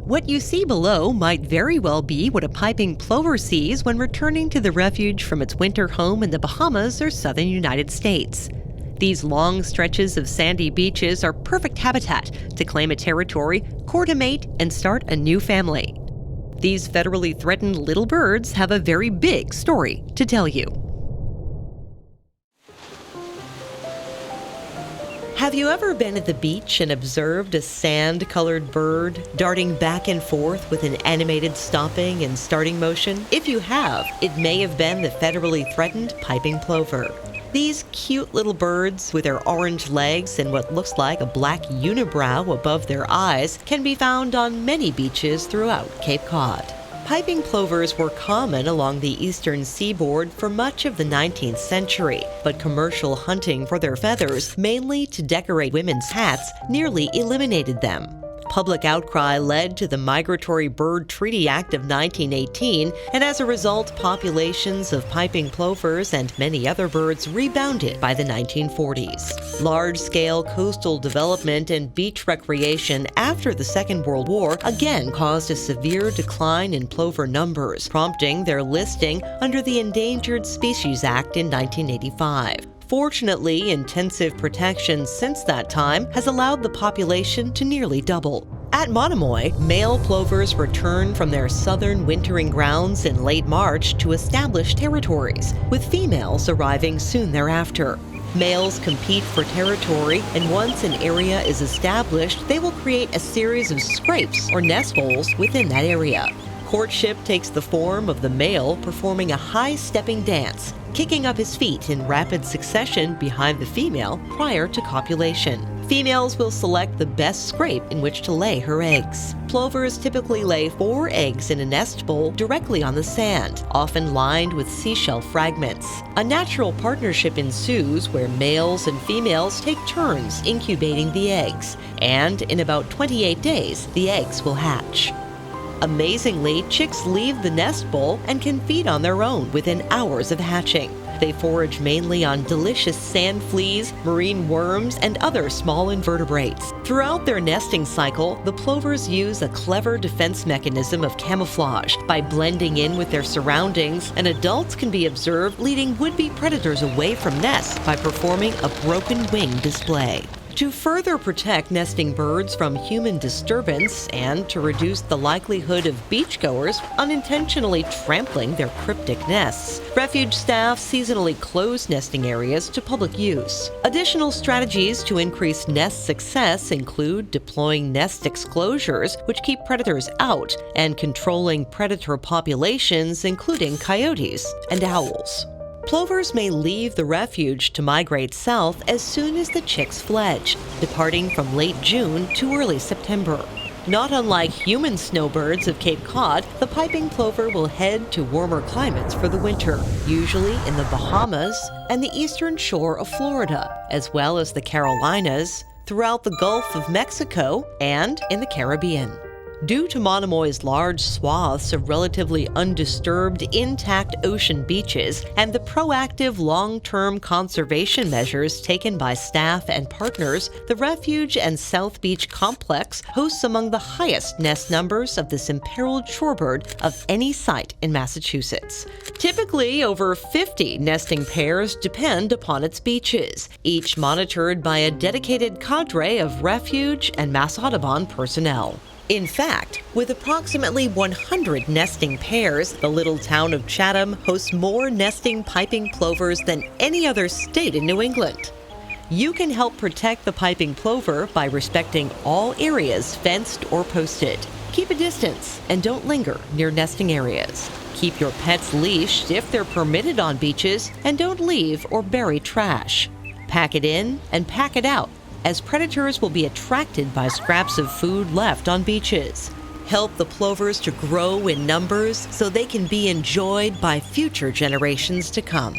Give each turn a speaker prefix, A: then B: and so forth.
A: What you see below might very well be what a piping plover sees when returning to the refuge from its winter home in the Bahamas or southern United States. These long stretches of sandy beaches are perfect habitat to claim a territory, court a mate, and start a new family. These federally threatened little birds have a very big story to tell you. Have you ever been at the beach and observed a sand-colored bird darting back and forth with an animated stopping and starting motion? If you have, it may have been the federally threatened piping plover. These cute little birds, with their orange legs and what looks like a black unibrow above their eyes, can be found on many beaches throughout Cape Cod. Piping plovers were common along the eastern seaboard for much of the 19th century, but commercial hunting for their feathers, mainly to decorate women's hats, nearly eliminated them. Public outcry led to the Migratory Bird Treaty Act of 1918, and as a result, populations of piping plovers and many other birds rebounded by the 1940s. Large-scale coastal development and beach recreation after the Second World War again caused a severe decline in plover numbers, prompting their listing under the Endangered Species Act in 1985. Fortunately, intensive protection since that time has allowed the population to nearly double. At Monomoy, male plovers return from their southern wintering grounds in late March to establish territories, with females arriving soon thereafter. Males compete for territory, and once an area is established, they will create a series of scrapes or nest holes within that area. Courtship takes the form of the male performing a high-stepping dance, kicking up his feet in rapid succession behind the female prior to copulation. Females will select the best scrape in which to lay her eggs. Plovers typically lay 4 eggs in a nest bowl directly on the sand, often lined with seashell fragments. A natural partnership ensues where males and females take turns incubating the eggs, and in about 28 days, the eggs will hatch. Amazingly, chicks leave the nest bowl and can feed on their own within hours of hatching. They forage mainly on delicious sand fleas, marine worms, and other small invertebrates. Throughout their nesting cycle, the plovers use a clever defense mechanism of camouflage. By blending in with their surroundings, and adults can be observed leading would-be predators away from nests by performing a broken wing display. To further protect nesting birds from human disturbance and to reduce the likelihood of beachgoers unintentionally trampling their cryptic nests, refuge staff seasonally close nesting areas to public use. Additional strategies to increase nest success include deploying nest exclosures, which keep predators out, and controlling predator populations, including coyotes and owls. Plovers may leave the refuge to migrate south as soon as the chicks fledge, departing from late June to early September. Not unlike human snowbirds of Cape Cod, the piping plover will head to warmer climates for the winter, usually in the Bahamas and the eastern shore of Florida, as well as the Carolinas, throughout the Gulf of Mexico, and in the Caribbean. Due to Monomoy's large swaths of relatively undisturbed, intact ocean beaches and the proactive long-term conservation measures taken by staff and partners, the Refuge and South Beach Complex hosts among the highest nest numbers of this imperiled shorebird of any site in Massachusetts. Typically, over 50 nesting pairs depend upon its beaches, each monitored by a dedicated cadre of Refuge and Mass Audubon personnel. In fact, with approximately 100 nesting pairs, the little town of Chatham hosts more nesting piping plovers than any other state in New England. You can help protect the piping plover by respecting all areas fenced or posted. Keep a distance and don't linger near nesting areas. Keep your pets leashed if they're permitted on beaches, and don't leave or bury trash. Pack it in and pack it out, as predators will be attracted by scraps of food left on beaches. Help the plovers to grow in numbers so they can be enjoyed by future generations to come.